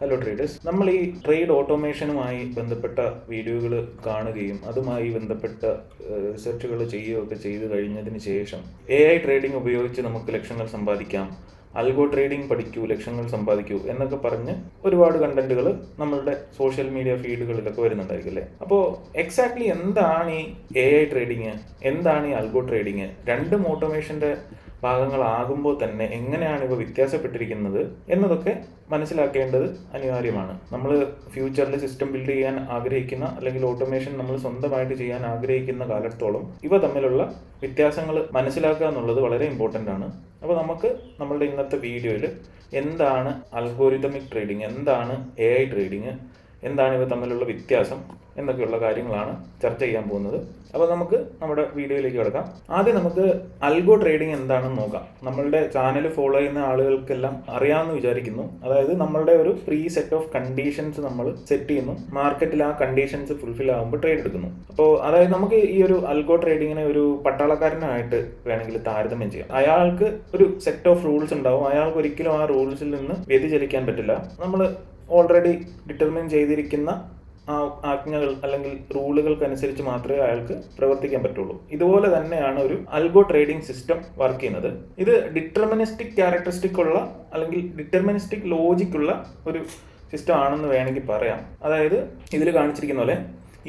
Hello traders, നമ്മൾ ഈ trade ഓട്ടോമേഷനുമായി ബന്ധപ്പെട്ട വീഡിയോകൾ കാണുകയും അതുമായി ബന്ധപ്പെട്ട റിസർച്ചുകൾ ചെയ്യുകയൊക്കെ ചെയ്തു കഴിഞ്ഞതിന് ശേഷം ട്രേഡിംഗ് ഉപയോഗിച്ച് നമുക്ക് ലക്ഷങ്ങൾ സമ്പാദിക്കാം, അൽഗോ ട്രേഡിംഗ് പഠിക്കൂ, ലക്ഷങ്ങൾ സമ്പാദിക്കൂ എന്നൊക്കെ പറഞ്ഞ് ഒരുപാട് കണ്ടന്റുകൾ നമ്മളുടെ സോഷ്യൽ മീഡിയ ഫീഡുകളിലൊക്കെ വരുന്നുണ്ടായിരിക്കും അല്ലേ. അപ്പോൾ എക്സാക്ട്ലി എന്താണ് ഈ ട്രേഡിങ്, എന്താണ് ഈ അൽഗോ ട്രേഡിങ്, രണ്ടും ഓട്ടോമേഷൻ്റെ ഭാഗങ്ങളാകുമ്പോൾ തന്നെ എങ്ങനെയാണ് ഇവ വ്യത്യാസപ്പെട്ടിരിക്കുന്നത് എന്നതൊക്കെ മനസ്സിലാക്കേണ്ടത് അനിവാര്യമാണ്. നമ്മൾ ഫ്യൂച്ചറിൽ സിസ്റ്റം ബിൽഡ് ചെയ്യാൻ ആഗ്രഹിക്കുന്ന അല്ലെങ്കിൽ ഓട്ടോമേഷൻ നമ്മൾ സ്വന്തമായിട്ട് ചെയ്യാൻ ആഗ്രഹിക്കുന്ന കാലത്തോളം ഇവ തമ്മിലുള്ള വ്യത്യാസങ്ങൾ മനസ്സിലാക്കുക എന്നുള്ളത് വളരെ ഇമ്പോർട്ടൻ്റ് ആണ്. അപ്പോൾ നമുക്ക് നമ്മളുടെ ഇന്നത്തെ വീഡിയോയിൽ എന്താണ് അൽഗോരിതമിക് ട്രേഡിംഗ്, എന്താണ് ട്രേഡിംഗ്, എന്താണ് ഇവ തമ്മിലുള്ള വ്യത്യാസം എന്നൊക്കെയുള്ള കാര്യങ്ങളാണ് ചർച്ച ചെയ്യാൻ പോകുന്നത്. അപ്പോൾ നമുക്ക് നമ്മുടെ വീഡിയോയിലേക്ക് കിടക്കാം. ആദ്യം നമുക്ക് അൽഗോ ട്രേഡിംഗ് എന്താണെന്ന് നോക്കാം. നമ്മളുടെ ചാനൽ ഫോളോ ചെയ്യുന്ന ആളുകൾക്കെല്ലാം അറിയാമെന്ന് വിചാരിക്കുന്നു. അതായത് നമ്മളുടെ ഒരു പ്രീ സെറ്റ് ഓഫ് കണ്ടീഷൻസ് നമ്മൾ സെറ്റ് ചെയ്യുന്നു, മാർക്കറ്റിൽ ആ കണ്ടീഷൻസ് ഫുൾഫിൽ ആകുമ്പോൾ ട്രേഡ് എടുക്കുന്നു. അപ്പോൾ അതായത് നമുക്ക് ഈ ഒരു അൽഗോ ട്രേഡിങ്ങിനെ ഒരു പട്ടാളക്കാരനായിട്ട് വേണമെങ്കിൽ താരതമ്യം ചെയ്യാം. അയാൾക്ക് ഒരു സെറ്റ് ഓഫ് റൂൾസ് ഉണ്ടാവും, അയാൾക്ക് ഒരിക്കലും ആ റൂൾസിൽ നിന്ന് വ്യതിചലിക്കാൻ പറ്റില്ല. നമ്മൾ ഓൾറെഡി ഡിറ്റർമിൻ ചെയ്തിരിക്കുന്ന ആ ആജ്ഞകൾ അല്ലെങ്കിൽ റൂളുകൾക്കനുസരിച്ച് മാത്രമേ അയാൾക്ക് പ്രവർത്തിക്കാൻ പറ്റുള്ളൂ. ഇതുപോലെ തന്നെയാണ് ഒരു അൽഗോ ട്രേഡിംഗ് സിസ്റ്റം വർക്ക് ചെയ്യുന്നത്. ഇത് ഡിറ്റർമിനിസ്റ്റിക് ക്യാരക്ടറിസ്റ്റിക് ഉള്ള അല്ലെങ്കിൽ ഡിറ്റർമിനിസ്റ്റിക് ലോജിക് ഉള്ള ഒരു സിസ്റ്റം ആണെന്ന് വേണമെങ്കിൽ പറയാം. അതായത് ഇതിൽ കാണിച്ചിരിക്കുന്ന പോലെ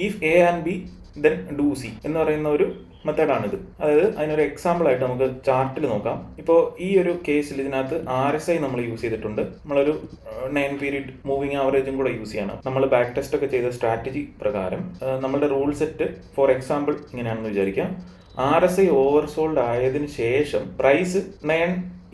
if A and B then do C എന്ന് പറയുന്ന ഒരു മെത്തേഡാണിത്. അതായത് അതിനൊരു എക്സാമ്പിൾ ആയിട്ട് നമുക്ക് ചാർട്ടിൽ നോക്കാം. ഇപ്പോൾ ഈ ഒരു കേസിൽ ഇതിനകത്ത് RSI നമ്മൾ യൂസ് ചെയ്തിട്ടുണ്ട്. നമ്മളൊരു 9 പീരീഡ് മൂവിങ് ആവറേജും കൂടെ യൂസ് ചെയ്യണം. നമ്മൾ ബാക്ക് ടെസ്റ്റ് ഒക്കെ ചെയ്ത സ്ട്രാറ്റജി പ്രകാരം നമ്മുടെ റൂൾ സെറ്റ് ഫോർ എക്സാമ്പിൾ ഇങ്ങനെയാണെന്ന് വിചാരിക്കാം. RSI ഓവർസോൾഡ് ആയതിനു ശേഷം പ്രൈസ് 9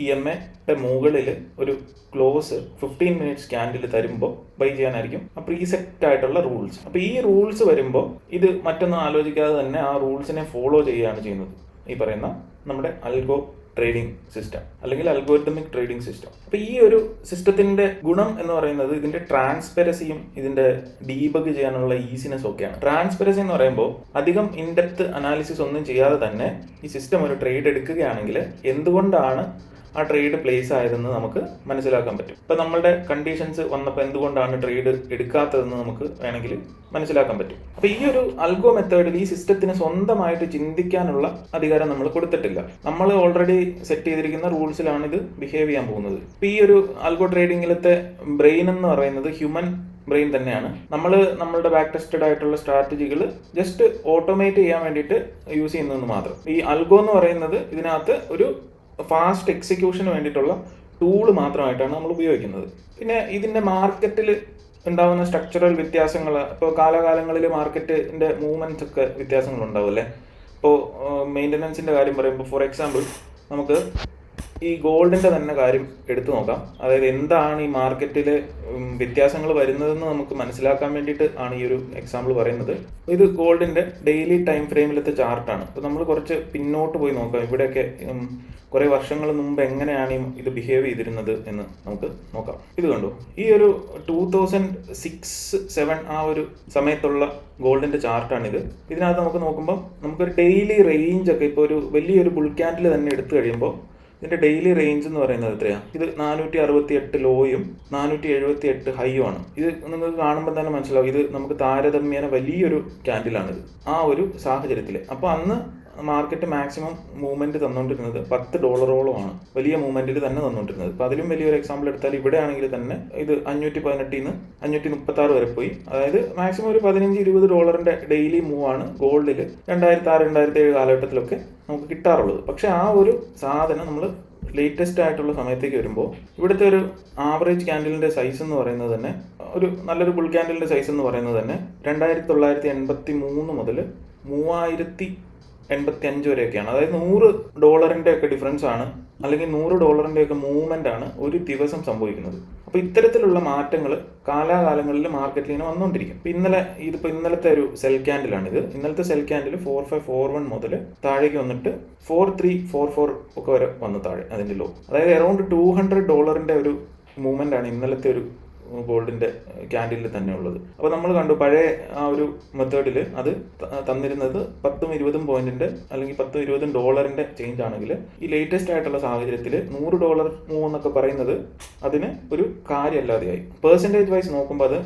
EMA മുകളിൽ ഒരു ക്ലോസ് 15 മിനിറ്റ്സ് ക്യാൻഡിൽ തരുമ്പോൾ ബൈ ചെയ്യാനായിരിക്കും ആ പ്രീസെറ്റ് ആയിട്ടുള്ള റൂൾസ്. അപ്പോൾ ഈ റൂൾസ് വരുമ്പോൾ ഇത് മറ്റൊന്നും ആലോചിക്കാതെ തന്നെ ആ റൂൾസിനെ ഫോളോ ചെയ്യുകയാണ് ചെയ്യുന്നത് ഈ പറയുന്ന നമ്മുടെ അൽഗോ ട്രേഡിംഗ് സിസ്റ്റം അല്ലെങ്കിൽ അൽഗോരിതമിക് ട്രേഡിംഗ് സിസ്റ്റം. അപ്പോൾ ഈ ഒരു സിസ്റ്റത്തിന്റെ ഗുണം എന്ന് പറയുന്നത് ഇതിന്റെ ട്രാൻസ്പെറൻസിയും ഇതിന്റെ ഡീബഗ് ചെയ്യാനുള്ള ഈസിനെസ് ഒക്കെയാണ്. ട്രാൻസ്പെറൻസി എന്ന് പറയുമ്പോൾ അധികം ഇൻഡെപ്ത് അനാലിസിസ് ഒന്നും ചെയ്യാതെ തന്നെ ഈ സിസ്റ്റം ഒരു ട്രേഡ് എടുക്കുകയാണെങ്കിൽ എന്തുകൊണ്ടാണ് ആ ട്രേഡ് പ്ലേസ് ആയതെന്ന് നമുക്ക് മനസ്സിലാക്കാൻ പറ്റും. ഇപ്പം നമ്മളുടെ കണ്ടീഷൻസ് വന്നപ്പോൾ എന്തുകൊണ്ടാണ് ട്രേഡ് എടുക്കാത്തതെന്ന് നമുക്ക് വേണമെങ്കിൽ മനസ്സിലാക്കാൻ പറ്റും. അപ്പോൾ ഈ ഒരു അൽഗോ മെത്തേഡിൽ ഈ സിസ്റ്റത്തിന് സ്വന്തമായിട്ട് ചിന്തിക്കാനുള്ള അധികാരം നമ്മൾ കൊടുത്തിട്ടില്ല. നമ്മൾ ഓൾറെഡി സെറ്റ് ചെയ്തിരിക്കുന്ന റൂൾസിലാണ് ഇത് ബിഹേവ് ചെയ്യാൻ പോകുന്നത്. ഇപ്പം ഈ ഒരു അൽഗോ ട്രേഡിങ്ങിലത്തെ ബ്രെയിൻ എന്ന് പറയുന്നത് ഹ്യൂമൻ ബ്രെയിൻ തന്നെയാണ്. നമ്മളുടെ ബാക്ക് ടെസ്റ്റഡ് ആയിട്ടുള്ള സ്ട്രാറ്റജികൾ ജസ്റ്റ് ഓട്ടോമേറ്റ് ചെയ്യാൻ വേണ്ടിയിട്ട് യൂസ് ചെയ്യുന്നതെന്ന് മാത്രം. ഈ അൽഗോ എന്ന് പറയുന്നത് ഇതിനകത്ത് ഒരു ഫാസ്റ്റ് എക്സിക്യൂഷന് വേണ്ടിയിട്ടുള്ള ടൂള് മാത്രമായിട്ടാണ് നമ്മൾ ഉപയോഗിക്കുന്നത്. പിന്നെ ഇതിൻ്റെ മാർക്കറ്റിൽ ഉണ്ടാകുന്ന സ്ട്രക്ചറൽ വ്യത്യാസങ്ങൾ, ഇപ്പോൾ കാലാകാലങ്ങളിൽ മാർക്കറ്റിൻ്റെ മൂവ്മെൻറ്റ്സ് ഒക്കെ വ്യത്യാസങ്ങൾ ഉണ്ടാവില്ലേ. ഇപ്പോൾ മെയിൻ്റനൻസിൻ്റെ കാര്യം പറയുമ്പോൾ ഫോർ എക്സാമ്പിൾ നമുക്ക് ഈ ഗോൾഡിൻ്റെ തന്നെ കാര്യം എടുത്തു നോക്കാം. അതായത് എന്താണ് ഈ മാർക്കറ്റിൽ വ്യത്യാസങ്ങൾ വരുന്നതെന്ന് നമുക്ക് മനസ്സിലാക്കാൻ വേണ്ടിയിട്ട് ആണ് ഈ ഒരു എക്സാമ്പിൾ പറയുന്നത്. ഇത് ഗോൾഡിൻ്റെ ഡെയിലി ടൈം ഫ്രെയിമിലത്തെ ചാർട്ടാണ്. അപ്പോൾ നമ്മൾ കുറച്ച് പിന്നോട്ട് പോയി നോക്കാം. ഇവിടെയൊക്കെ കുറേ വർഷങ്ങൾ മുമ്പ് എങ്ങനെയാണ് ഇത് ബിഹേവ് ചെയ്തിരുന്നത് എന്ന് നമുക്ക് നോക്കാം. ഇത് കണ്ടു, ഈ ഒരു 2006-07 ആ ഒരു സമയത്തുള്ള ഗോൾഡിൻ്റെ ചാർട്ടാണിത്. ഇതിനകത്ത് നമുക്ക് നോക്കുമ്പോൾ നമുക്കൊരു ഡെയിലി റേഞ്ച് ഒക്കെ ഇപ്പോൾ ഒരു വലിയൊരു ബുൾ ക്യാൻഡിൽ തന്നെ എടുത്തു കഴിയുമ്പോൾ ഇതിൻ്റെ ഡെയിലി റേഞ്ച് എന്ന് പറയുന്നത് എത്രയാണ്? ഇത് 468 ലോയും 478 ഹൈയും ആണ്. ഇത് നിങ്ങൾക്ക് കാണുമ്പോൾ തന്നെ മനസ്സിലാവും ഇത് നമുക്ക് താരതമ്യേന വലിയൊരു ക്യാൻഡിലാണിത് ആ ഒരു സാഹചര്യത്തിൽ. അപ്പോൾ അന്ന് മാർക്കറ്റ് മാക്സിമം മൂവ്മെന്റ് തന്നുകൊണ്ടിരുന്നത് $10 വലിയ മൂവ്മെന്റിൽ തന്നെ തന്നുകൊണ്ടിരുന്നത്. അപ്പോൾ അതിലും വലിയൊരു എക്സാമ്പിൾ എടുത്താൽ ഇവിടെ ആണെങ്കിൽ തന്നെ ഇത് 518 നിന്ന് 536 വരെ പോയി. അതായത് മാക്സിമം ഒരു $15-20 ഡെയിലി മൂവ് ആണ് ഗോൾഡിൽ 2006-2007 കാലഘട്ടത്തിലൊക്കെ നമുക്ക് കിട്ടാറുള്ളത്. പക്ഷെ ആ ഒരു സാധനം നമ്മൾ ലേറ്റസ്റ്റ് ആയിട്ടുള്ള സമയത്തേക്ക് വരുമ്പോൾ ഇവിടുത്തെ ഒരു ആവറേജ് ക്യാൻഡിലിൻ്റെ സൈസ് എന്ന് പറയുന്നത് തന്നെ ഒരു നല്ലൊരു ബുൾ ക്യാൻഡിലിൻ്റെ സൈസ് എന്ന് പറയുന്നത് തന്നെ 2983 മുതൽ 3085 വരെയൊക്കെയാണ്. അതായത് $100 ഒക്കെ ഡിഫറൻസ് ആണ്, അല്ലെങ്കിൽ $100 ഒക്കെ മൂവ്മെന്റ് ആണ് ഒരു ദിവസം സംഭവിക്കുന്നത്. അപ്പോൾ ഇത്തരത്തിലുള്ള മാറ്റങ്ങൾ കാലാകാലങ്ങളിൽ മാർക്കറ്റിൽ ഇങ്ങനെ വന്നുകൊണ്ടിരിക്കും. ഇതിപ്പോൾ ഇന്നലത്തെ ഒരു സെൽ ക്യാൻഡിലാണിത്. ഇന്നലത്തെ സെൽ ക്യാൻഡിൽ 4541 മുതൽ താഴേക്ക് വന്നിട്ട് 4344 ഒക്കെ വരെ വന്നു താഴെ അതിൻ്റെ ലോ. അതായത് അറൗണ്ട് $200 ഒരു മൂവ്മെന്റ് ആണ് ഇന്നലത്തെ ഒരു ഗോൾഡിൻ്റെ ക്യാൻഡിലിൽ തന്നെ ഉള്ളത്. അപ്പോൾ നമ്മൾ കണ്ടു പഴയ ആ ഒരു മെത്തേഡിൽ അത് തന്നിരുന്നത് 10-20 പോയിന്റിൻ്റെ അല്ലെങ്കിൽ $10-20 ചേഞ്ച് ആണെങ്കിൽ ഈ ലേറ്റസ്റ്റ് ആയിട്ടുള്ള സാഹചര്യത്തിൽ $100 മൂവ് എന്നൊക്കെ പറയുന്നത് അതിന് ഒരു കാര്യമല്ലാതെയായി. പെർസെൻറ്റേജ് വൈസ് നോക്കുമ്പോൾ അത്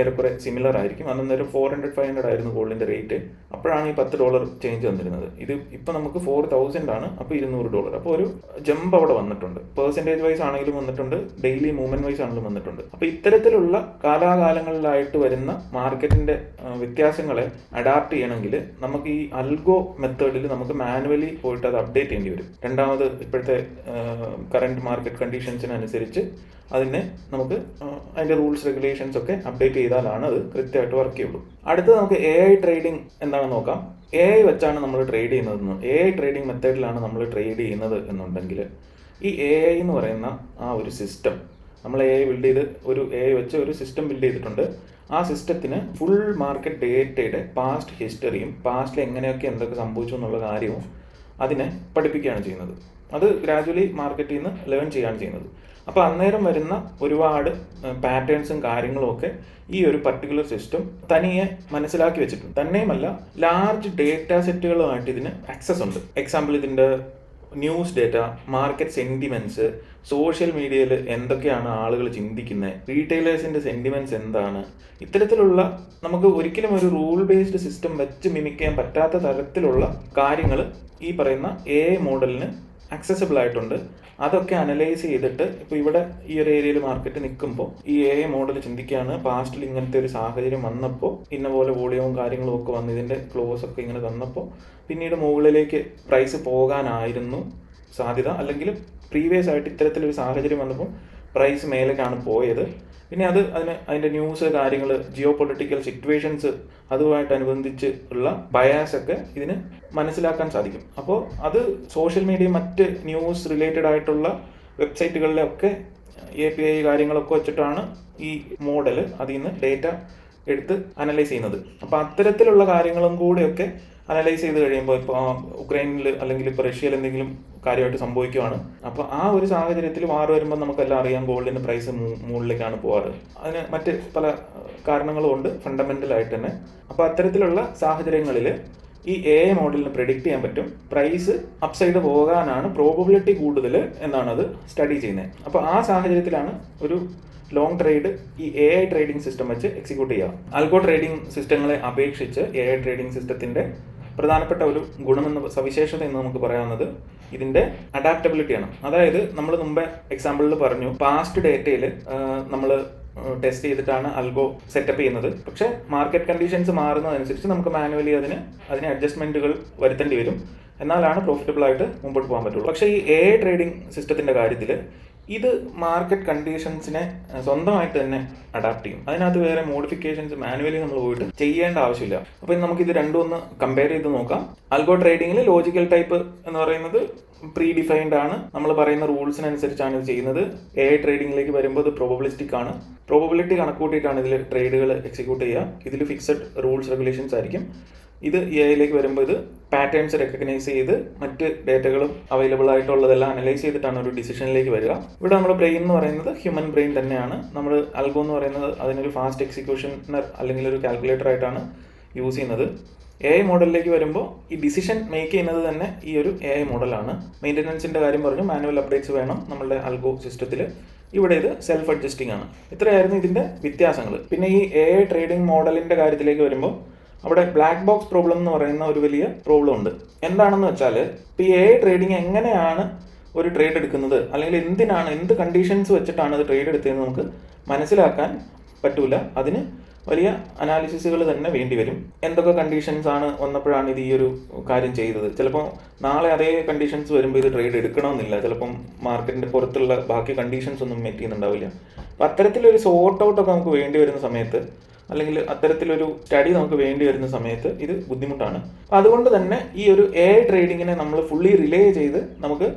ഏറെക്കുറെ സിമിലർ ആയിരിക്കും. അന്നേരം 400-500 ആയിരുന്നു ഗോൾഡിൻ്റെ റേറ്റ്. അപ്പോഴാണ് ഈ $10 ചേഞ്ച് വന്നിരുന്നത്. ഇത് ഇപ്പം നമുക്ക് 4000 ആണ്. അപ്പോൾ $200. അപ്പോൾ ഒരു ജമ്പ് അവിടെ വന്നിട്ടുണ്ട്. പെർസെൻറ്റേജ് വൈസ് ആണെങ്കിലും വന്നിട്ടുണ്ട്, ഡെയിലി മൂവ്മെന്റ് വൈസ് ആണെങ്കിലും വന്നിട്ടുണ്ട്. അപ്പോൾ ഇത്തരത്തിലുള്ള കാലാകാലങ്ങളിലായിട്ട് വരുന്ന മാർക്കറ്റിന്റെ വ്യത്യാസങ്ങളെ അഡാപ്റ്റ് ചെയ്യണമെങ്കിൽ നമുക്ക് ഈ അൽഗോ മെത്തേഡിൽ നമുക്ക് മാനുവലി പോയിട്ട് അത് അപ്ഡേറ്റ് ചെയ്യേണ്ടി വരും. രണ്ടാമത് ഇപ്പോഴത്തെ കറന്റ് മാർക്കറ്റ് കണ്ടീഷൻസിനനുസരിച്ച് അതിനെ നമുക്ക് അതിൻ്റെ റൂൾസ് റെഗുലേഷൻസ് ഒക്കെ അപ്ഡേറ്റ് ചെയ്താലാണ് അത് കൃത്യമായിട്ട് വർക്ക് ചെയ്യുള്ളൂ. അടുത്തത് നമുക്ക് AI ട്രേഡിംഗ് എന്താണെന്ന് നോക്കാം. AI വെച്ചാണ് നമ്മൾ ട്രേഡ് ചെയ്യുന്നതെന്ന്, AI ട്രേഡിംഗ് മെത്തേഡിലാണ് നമ്മൾ ട്രേഡ് ചെയ്യുന്നത് എന്നുണ്ടെങ്കിൽ ഈ AI എന്ന് പറയുന്ന ആ ഒരു സിസ്റ്റം നമ്മൾ AI ബിൽഡ് ചെയ്ത് ഒരു AI വെച്ച് ഒരു സിസ്റ്റം ബിൽഡ് ചെയ്തിട്ടുണ്ട്. ആ സിസ്റ്റത്തിന് ഫുൾ മാർക്കറ്റ് ഡേറ്റയുടെ പാസ്റ്റ് ഹിസ്റ്ററിയും പാസ്റ്റിൽ എങ്ങനെയൊക്കെ എന്തൊക്കെ സംഭവിച്ചു എന്നുള്ള കാര്യവും അതിനെ പഠിപ്പിക്കുകയാണ് ചെയ്യുന്നത്. അത് ഗ്രാജുവലി മാർക്കറ്റിൽ നിന്ന് ലേൺ ചെയ്യുകയാണ് ചെയ്യുന്നത്. അപ്പോൾ അന്നേരം വരുന്ന ഒരുപാട് പാറ്റേൺസും കാര്യങ്ങളും ഒക്കെ ഈ ഒരു പർട്ടിക്കുലർ സിസ്റ്റം തനിയെ മനസ്സിലാക്കി വെച്ചിട്ടുണ്ട്. തന്നെയുമല്ല ലാർജ് ഡേറ്റ സെറ്റുകളുമായിട്ട് ഇതിന് ആക്സസ് ഉണ്ട്. എക്സാമ്പിൾ ഇതിൻ്റെ news data, market sentiments, social മീഡിയയിൽ എന്തൊക്കെയാണ് ആളുകൾ ചിന്തിക്കുന്നത്, റീറ്റെയിലേഴ്സിൻ്റെ സെൻറ്റിമെൻറ്റ്സ് എന്താണ്, ഇത്തരത്തിലുള്ള നമുക്ക് ഒരിക്കലും ഒരു റൂൾ ബേസ്ഡ് സിസ്റ്റം വെച്ച് മിമിക് ചെയ്യാൻ പറ്റാത്ത തരത്തിലുള്ള കാര്യങ്ങൾ ഈ പറയുന്ന AI മോഡലിന് ആക്സസിബിൾ ആയിട്ടുണ്ട്. അതൊക്കെ അനലൈസ് ചെയ്തിട്ട് ഇപ്പോൾ ഇവിടെ ഈ ഒരു ഏരിയയിൽ മാർക്കറ്റ് നിൽക്കുമ്പോൾ ഈ AI മോഡൽ ചിന്തിക്കുകയാണ്, പാസ്റ്റിൽ ഇങ്ങനത്തെ ഒരു സാഹചര്യം വന്നപ്പോൾ ഇന്ന പോലെ വോളിയവും കാര്യങ്ങളും ഒക്കെ വന്ന് ഇതിൻ്റെ ക്ലോസ് ഒക്കെ ഇങ്ങനെ തന്നപ്പോൾ പിന്നീട് മുകളിലേക്ക് പ്രൈസ് പോകാനായിരുന്നു സാധ്യത, അല്ലെങ്കിൽ പ്രീവിയസ് ആയിട്ട് ഇത്തരത്തിലൊരു സാഹചര്യം വന്നപ്പോൾ പ്രൈസ് മേലേക്കാണ് പോയത്. പിന്നെ അതിൻ്റെ ന്യൂസ് കാര്യങ്ങൾ, ജിയോ പൊളിറ്റിക്കൽ സിറ്റുവേഷൻസ് അതുമായിട്ടനുബന്ധിച്ച് ഉള്ള ബയാസ് ഒക്കെ ഇതിന് മനസ്സിലാക്കാൻ സാധിക്കും. അപ്പോൾ അത് സോഷ്യൽ മീഡിയ മറ്റ് ന്യൂസ് റിലേറ്റഡ് ആയിട്ടുള്ള വെബ്സൈറ്റുകളിലൊക്കെ API കാര്യങ്ങളൊക്കെ വെച്ചിട്ടാണ് ഈ മോഡൽ അതിൽ നിന്ന് ഡേറ്റ എടുത്ത് അനലൈസ് ചെയ്യുന്നത്. അപ്പോൾ അത്തരത്തിലുള്ള കാര്യങ്ങളും കൂടെയൊക്കെ അനലൈസ് ചെയ്ത് കഴിയുമ്പോൾ ഇപ്പോൾ ഉക്രൈനിൽ അല്ലെങ്കിൽ ഇപ്പോൾ റഷ്യയിൽ എന്തെങ്കിലും കാര്യമായിട്ട് സംഭവിക്കുകയാണ്. അപ്പോൾ ആ ഒരു സാഹചര്യത്തിൽ വാർ വരുമ്പോൾ നമുക്കെല്ലാം അറിയാം ഗോൾഡിൻ്റെ പ്രൈസ് മുകളിലേക്കാണ് പോകാറ്. അതിന് മറ്റ് പല കാരണങ്ങളും ഉണ്ട് ഫണ്ടമെൻ്റലായിട്ട് തന്നെ. അപ്പോൾ അത്തരത്തിലുള്ള സാഹചര്യങ്ങളിൽ ഈ AI മോഡലിന് പ്രെഡിക്റ്റ് ചെയ്യാൻ പറ്റും പ്രൈസ് അപ്സൈഡ് പോകാനാണ് പ്രോബബിലിറ്റി കൂടുതൽ എന്നാണ് അത് സ്റ്റഡി ചെയ്യുന്നത്. അപ്പോൾ ആ സാഹചര്യത്തിലാണ് ഒരു ലോങ് ട്രേഡ് ഈ AI ട്രേഡിംഗ് സിസ്റ്റം വെച്ച് എക്സിക്യൂട്ട് ചെയ്യുക. ആൽഗോ ട്രേഡിംഗ് സിസ്റ്റങ്ങളെ അപേക്ഷിച്ച് AI ട്രേഡിംഗ് സിസ്റ്റത്തിൻ്റെ പ്രധാനപ്പെട്ട ഒരു ഗുണമെന്ന് സവിശേഷത എന്ന് നമുക്ക് പറയാവുന്നത് ഇതിൻ്റെ അഡാപ്റ്റബിലിറ്റിയാണ്. അതായത് നമ്മൾ മുമ്പേ എക്സാമ്പിളിൽ പറഞ്ഞു പാസ്റ്റ് ഡേറ്റയിൽ നമ്മൾ ടെസ്റ്റ് ചെയ്തിട്ടാണ് അൽഗോ സെറ്റപ്പ് ചെയ്യുന്നത്. പക്ഷേ മാർക്കറ്റ് കണ്ടീഷൻസ് മാറുന്നതനുസരിച്ച് നമുക്ക് മാനുവലി അതിന് അഡ്ജസ്റ്റ്മെൻറ്റുകൾ വരുത്തേണ്ടി വരും. എന്നാലാണ് പ്രോഫിറ്റബിൾ ആയിട്ട് മുമ്പോട്ട് പോകാൻ പറ്റുള്ളൂ. പക്ഷേ ഈ AI ട്രേഡിംഗ് സിസ്റ്റത്തിൻ്റെ കാര്യത്തിൽ ഇത് മാർക്കറ്റ് കണ്ടീഷൻസിനെ സ്വന്തമായിട്ട് തന്നെ അഡാപ്റ്റ് ചെയ്യും. അതിനകത്ത് വേറെ മോഡിഫിക്കേഷൻസ് മാനുവലി നമ്മൾ പോയിട്ട് ചെയ്യേണ്ട ആവശ്യമില്ല. അപ്പോൾ നമുക്കിത് രണ്ടും ഒന്ന് കമ്പയർ ചെയ്ത് നോക്കാം. അൽഗോ ട്രേഡിങ്ങിൽ ലോജിക്കൽ ടൈപ്പ് എന്ന് പറയുന്നത് പ്രീ ഡിഫൈൻഡ് ആണ്, നമ്മൾ പറയുന്ന റൂൾസിനനുസരിച്ചാണ് ഇത് ചെയ്യുന്നത്. AI ട്രേഡിങ്ങിലേക്ക് വരുമ്പോൾ ഇത് പ്രോബബിലിസ്റ്റിക് ആണ്. പ്രോബബിലിറ്റി കണക്കൂട്ടിയിട്ടാണ് ഇതിൽ ട്രേഡുകൾ എക്സിക്യൂട്ട് ചെയ്യുക. ഇതിൽ ഫിക്സഡ് റൂൾസ് റെഗുലേഷൻസ് ആയിരിക്കും. ഇത് AIയിലേക്ക് വരുമ്പോൾ ഇത് പാറ്റേൺസ് റെക്കഗ്നൈസ് ചെയ്ത് മറ്റ് ഡേറ്റകളും അവൈലബിൾ ആയിട്ടുള്ളതെല്ലാം അനലൈസ് ചെയ്തിട്ടാണ് ഒരു ഡിസിഷനിലേക്ക് വരിക. ഇവിടെ നമ്മുടെ ബ്രെയിൻ എന്ന് പറയുന്നത് ഹ്യൂമൻ ബ്രെയിൻ തന്നെയാണ്. നമ്മൾ അൽഗോ എന്ന് പറയുന്നത് അതിനൊരു ഫാസ്റ്റ് എക്സിക്യൂഷനർ അല്ലെങ്കിൽ ഒരു കാൽക്കുലേറ്റർ ആയിട്ടാണ് യൂസ് ചെയ്യുന്നത്. AI മോഡലിലേക്ക് വരുമ്പോൾ ഈ ഡിസിഷൻ മേക്ക് ചെയ്യുന്നത് തന്നെ ഈ ഒരു AI മോഡലാണ്. മെയിൻ്റനൻസിൻ്റെ കാര്യം പറഞ്ഞു, മാനുവൽ അപ്ഡേറ്റ്സ് വേണം നമ്മളുടെ അൽഗോ സിസ്റ്റത്തിൽ. ഇവിടെ ഇത് സെൽഫ് അഡ്ജസ്റ്റിംഗ് ആണ്. ഇത്രയായിരുന്നു ഇതിൻ്റെ വ്യത്യാസങ്ങൾ. പിന്നെ ഈ AI ട്രേഡിംഗ് മോഡലിൻ്റെ കാര്യത്തിലേക്ക് വരുമ്പോൾ അവിടെ ബ്ലാക്ക് ബോക്സ് പ്രോബ്ലം എന്ന് പറയുന്ന ഒരു വലിയ പ്രോബ്ലം ഉണ്ട്. എന്താണെന്ന് വെച്ചാൽ ഇപ്പോൾ ഈ AI ട്രേഡിംഗ് എങ്ങനെയാണ് ഒരു ട്രേഡ് എടുക്കുന്നത്, അല്ലെങ്കിൽ എന്ത് കണ്ടീഷൻസ് വെച്ചിട്ടാണ് അത് ട്രേഡ് എടുത്തതെന്ന് നമുക്ക് മനസ്സിലാക്കാൻ പറ്റൂല. അതിന് വലിയ അനാലിസിസുകൾ തന്നെ വേണ്ടി വരും. എന്തൊക്കെ കണ്ടീഷൻസ് ആണ് വന്നപ്പോഴാണ് ഇത് ഈ ഒരു കാര്യം ചെയ്തത്. ചിലപ്പോൾ നാളെ അതേ കണ്ടീഷൻസ് വരുമ്പോൾ ഇത് ട്രേഡ് എടുക്കണമെന്നില്ല. ചിലപ്പം മാർക്കറ്റിൻ്റെ പുറത്തുള്ള ബാക്കി കണ്ടീഷൻസ് ഒന്നും മെറ്റ് ചെയ്യുന്നുണ്ടാവില്ല. അപ്പോൾ അത്തരത്തിലൊരു സോർട്ട് ഔട്ടൊക്കെ നമുക്ക് വേണ്ടി വരുന്ന സമയത്ത്, അല്ലെങ്കിൽ അത്തരത്തിലൊരു സ്റ്റഡി നമുക്ക് വേണ്ടി വരുന്ന സമയത്ത് ഇത് ബുദ്ധിമുട്ടാണ്. അപ്പോൾ അതുകൊണ്ട് തന്നെ ഈ ഒരു AI ട്രേഡിങ്ങിനെ നമ്മൾ ഫുള്ളി റിലേ ചെയ്ത് നമുക്ക്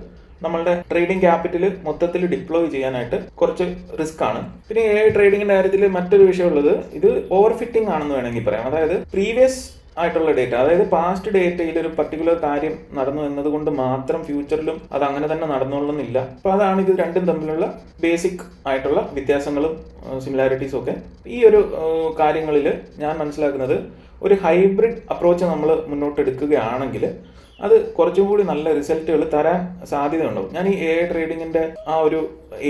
നമ്മളുടെ ട്രേഡിംഗ് ക്യാപിറ്റൽ മൊത്തത്തിൽ ഡിപ്ലോയ് ചെയ്യാനായിട്ട് കുറച്ച് റിസ്ക് ആണ്. പിന്നെ AI ട്രേഡിങ്ങിൻ്റെ കാര്യത്തിൽ മറ്റൊരു വിഷയമുള്ളത് ഇത് ഓവർ ഫിറ്റിംഗ് ആണെന്ന് വേണമെങ്കിൽ പറയാം. അതായത് പ്രീവിയസ് ആയിട്ടുള്ള ഡേറ്റ, അതായത് പാസ്റ്റ് ഡേറ്റയിൽ ഒരു പർട്ടിക്കുലർ കാര്യം നടന്നു എന്നതുകൊണ്ട് മാത്രം ഫ്യൂച്ചറിലും അത് അങ്ങനെ തന്നെ നടന്നോളുന്നില്ല. അപ്പോൾ അതാണ് ഇത് രണ്ടും തമ്മിലുള്ള ബേസിക് ആയിട്ടുള്ള വ്യത്യാസങ്ങളും സിമിലാരിറ്റീസും ഒക്കെ. ഈ ഒരു കാര്യങ്ങളിൽ ഞാൻ മനസ്സിലാക്കുന്നത് ഒരു ഹൈബ്രിഡ് അപ്രോച്ച് നമ്മൾ മുന്നോട്ട് എടുക്കുകയാണെങ്കിൽ അത് കുറച്ചും കൂടി നല്ല റിസൾട്ടുകൾ തരാൻ സാധ്യതയുണ്ടാവും. ഞാൻ ഈ AI ട്രേഡിങ്ങിൻ്റെ ആ ഒരു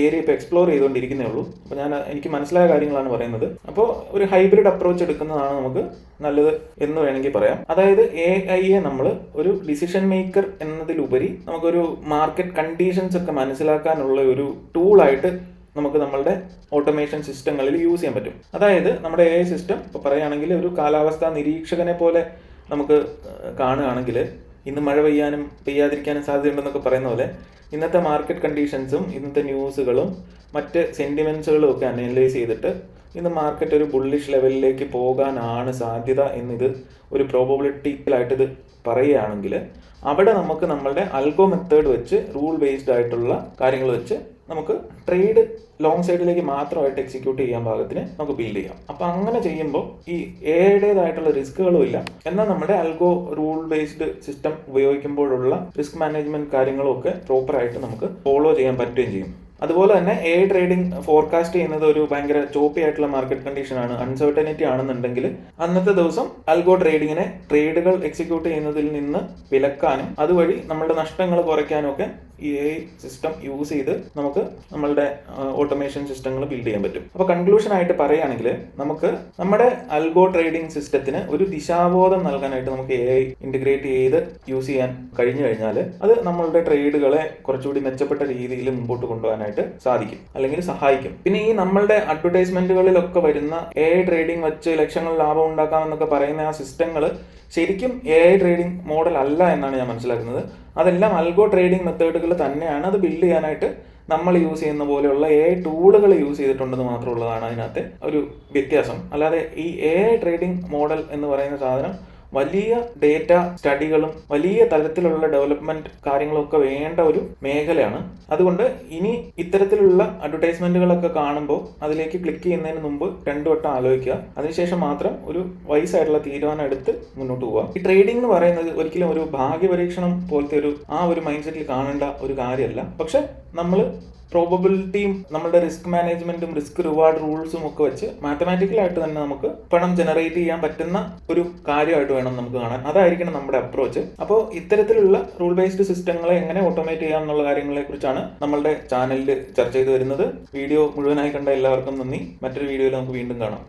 ഏരിയ ഇപ്പോൾ എക്സ്പ്ലോർ ചെയ്തുകൊണ്ടിരിക്കുന്നേ ഉള്ളൂ. അപ്പോൾ എനിക്ക് മനസ്സിലായ കാര്യങ്ങളാണ് പറയുന്നത്. അപ്പോൾ ഒരു ഹൈബ്രിഡ് അപ്രോച്ച് എടുക്കുന്നതാണ് നമുക്ക് നല്ലത് എന്ന് വേണമെങ്കിൽ പറയാം. അതായത് AIയെ നമ്മൾ ഒരു ഡിസിഷൻ മേക്കർ എന്നതിലുപരി നമുക്കൊരു മാർക്കറ്റ് കണ്ടീഷൻസ് ഒക്കെ മനസ്സിലാക്കാനുള്ള ഒരു ടൂളായിട്ട് നമുക്ക് നമ്മളുടെ ഓട്ടോമേഷൻ സിസ്റ്റങ്ങളിൽ യൂസ് ചെയ്യാൻ പറ്റും. അതായത് നമ്മുടെ AI സിസ്റ്റം ഇപ്പോൾ പറയുകയാണെങ്കിൽ ഒരു കാലാവസ്ഥാ നിരീക്ഷകനെ പോലെ നമുക്ക് കാണുകയാണെങ്കിൽ ഇന്ന് മഴ പെയ്യാതിരിക്കാനും സാധ്യതയുണ്ടെന്നൊക്കെ പറയുന്ന പോലെ ഇന്നത്തെ മാർക്കറ്റ് കണ്ടീഷൻസും ഇന്നത്തെ ന്യൂസുകളും മറ്റ് സെൻറ്റിമെൻറ്റ്സുകളും ഒക്കെ അനലൈസ് ചെയ്തിട്ട് ഇന്ന് മാർക്കറ്റ് ഒരു ബുള്ളിഷ് ലെവലിലേക്ക് പോകാനാണ് സാധ്യത എന്നിത് ഒരു പ്രോബബിലിറ്റിയിലായിട്ടിത് പറയുകയാണെങ്കിൽ അവിടെ നമുക്ക് നമ്മളുടെ അൽഗോ മെത്തേഡ് വെച്ച് റൂൾ ബേസ്ഡ് ആയിട്ടുള്ള കാര്യങ്ങൾ വെച്ച് നമുക്ക് ട്രേഡ് ലോങ് സൈഡിലേക്ക് മാത്രമായിട്ട് എക്സിക്യൂട്ട് ചെയ്യാൻ പാകത്തിന് നമുക്ക് ബിൽഡ് ചെയ്യാം. അപ്പോൾ അങ്ങനെ ചെയ്യുമ്പോൾ ഈ AIയുടേതായിട്ടുള്ള റിസ്കുകളും ഇല്ല, എന്നാൽ നമ്മുടെ അൽഗോ റൂൾ ബേസ്ഡ് സിസ്റ്റം ഉപയോഗിക്കുമ്പോഴുള്ള റിസ്ക് മാനേജ്മെന്റ് കാര്യങ്ങളും ഒക്കെ പ്രോപ്പറായിട്ട് നമുക്ക് ഫോളോ ചെയ്യാൻ പറ്റുകയും ചെയ്യും. അതുപോലെ തന്നെ AI ട്രേഡിംഗ് ഫോർകാസ്റ്റ് ചെയ്യുന്നത് ഒരു ഭയങ്കര ചോപ്പി ആയിട്ടുള്ള മാർക്കറ്റ് കണ്ടീഷനാണ്, അൺസർട്ടനിറ്റി ആണെന്നുണ്ടെങ്കിൽ അന്നത്തെ ദിവസം അൽഗോ ട്രേഡിങ്ങിനെ ട്രേഡുകൾ എക്സിക്യൂട്ട് ചെയ്യുന്നതിൽ നിന്ന് വിലക്കാനും അതുവഴി നമ്മളുടെ നഷ്ടങ്ങൾ കുറയ്ക്കാനും ഒക്കെ ഈ AI സിസ്റ്റം യൂസ് ചെയ്ത് നമുക്ക് നമ്മളുടെ ഓട്ടോമേഷൻ സിസ്റ്റങ്ങൾ ബിൽഡ് ചെയ്യാൻ പറ്റും. അപ്പോൾ കൺക്ലൂഷൻ ആയിട്ട് പറയുകയാണെങ്കിൽ നമുക്ക് നമ്മുടെ അൽഗോ ട്രേഡിംഗ് സിസ്റ്റത്തിന് ഒരു ദിശാബോധം നൽകാനായിട്ട് നമുക്ക് AI ഇൻറ്റഗ്രേറ്റ് ചെയ്ത് യൂസ് ചെയ്യാൻ കഴിഞ്ഞു കഴിഞ്ഞാൽ അത് നമ്മളുടെ ട്രേഡുകളെ കുറച്ചുകൂടി മെച്ചപ്പെട്ട രീതിയിൽ മുമ്പോട്ട് കൊണ്ടുപോകാനായിട്ട് സാധിക്കും, അല്ലെങ്കിൽ സഹായിക്കും. പിന്നെ ഈ നമ്മളുടെ അഡ്വർടൈസ്മെന്റുകളിലൊക്കെ വരുന്ന AI ട്രേഡിംഗ് വെച്ച് ലക്ഷങ്ങൾ ലാഭം ഉണ്ടാക്കാമെന്നൊക്കെ പറയുന്ന ആ സിസ്റ്റങ്ങൾ ശരിക്കും AI ട്രേഡിംഗ് മോഡൽ അല്ല എന്നാണ് ഞാൻ മനസ്സിലാക്കുന്നത്. അതെല്ലാം അൽഗോ ട്രേഡിംഗ് മെത്തേഡുകൾ തന്നെയാണ്. അത് ബിൽഡ് ചെയ്യാനായിട്ട് നമ്മൾ യൂസ് ചെയ്യുന്ന പോലെയുള്ള AI ടൂളുകൾ യൂസ് ചെയ്തിട്ടുണ്ടെന്ന് മാത്രമുള്ളതാണ് അതിനകത്തെ ഒരു വ്യത്യാസം. അല്ലാതെ ഈ AI ട്രേഡിംഗ് മോഡൽ എന്ന് പറയുന്ന സാധനം വലിയ ഡേറ്റ സ്റ്റഡികളും വലിയ തരത്തിലുള്ള ഡെവലപ്മെന്റ് കാര്യങ്ങളൊക്കെ വേണ്ട ഒരു മേഖലയാണ്. അതുകൊണ്ട് ഇനി ഇത്തരത്തിലുള്ള അഡ്വർടൈസ്മെന്റുകളൊക്കെ കാണുമ്പോൾ അതിലേക്ക് ക്ലിക്ക് ചെയ്യുന്നതിന് മുമ്പ് 2 വട്ടം ആലോചിക്കുക, അതിനുശേഷം മാത്രം ഒരു വൈസായിട്ടുള്ള തീരുമാനം എടുത്ത് മുന്നോട്ട് പോവുക. ഈ ട്രേഡിംഗ് എന്ന് പറയുന്നത് ഒരിക്കലും ഒരു ഭാഗ്യപരീക്ഷണം പോലത്തെ ഒരു മൈൻഡ് സെറ്റിൽ കാണേണ്ട ഒരു കാര്യമല്ല. പക്ഷെ നമ്മൾ പ്രോബബിലിറ്റിയും നമ്മളുടെ റിസ്ക് മാനേജ്മെന്റും റിസ്ക് റിവാർഡ് റൂൾസും ഒക്കെ വെച്ച് മാത്തമാറ്റിക്കലായിട്ട് തന്നെ നമുക്ക് പണം ജനറേറ്റ് ചെയ്യാൻ പറ്റുന്ന ഒരു കാര്യമായിട്ട് വേണം നമുക്ക് കാണാൻ. അതായിരിക്കണം നമ്മുടെ അപ്രോച്ച്. അപ്പോൾ ഇത്തരത്തിലുള്ള റൂൾ ബേസ്ഡ് സിസ്റ്റങ്ങളെ എങ്ങനെ ഓട്ടോമേറ്റ് ചെയ്യാം എന്നുള്ള കാര്യങ്ങളെ കുറിച്ചാണ് നമ്മളുടെ ചാനലിൽ ചർച്ച ചെയ്തു വരുന്നത്. വീഡിയോ മുഴുവനായി കണ്ട എല്ലാവർക്കും നന്ദി. മറ്റൊരു വീഡിയോയിൽ നമുക്ക് വീണ്ടും കാണാം.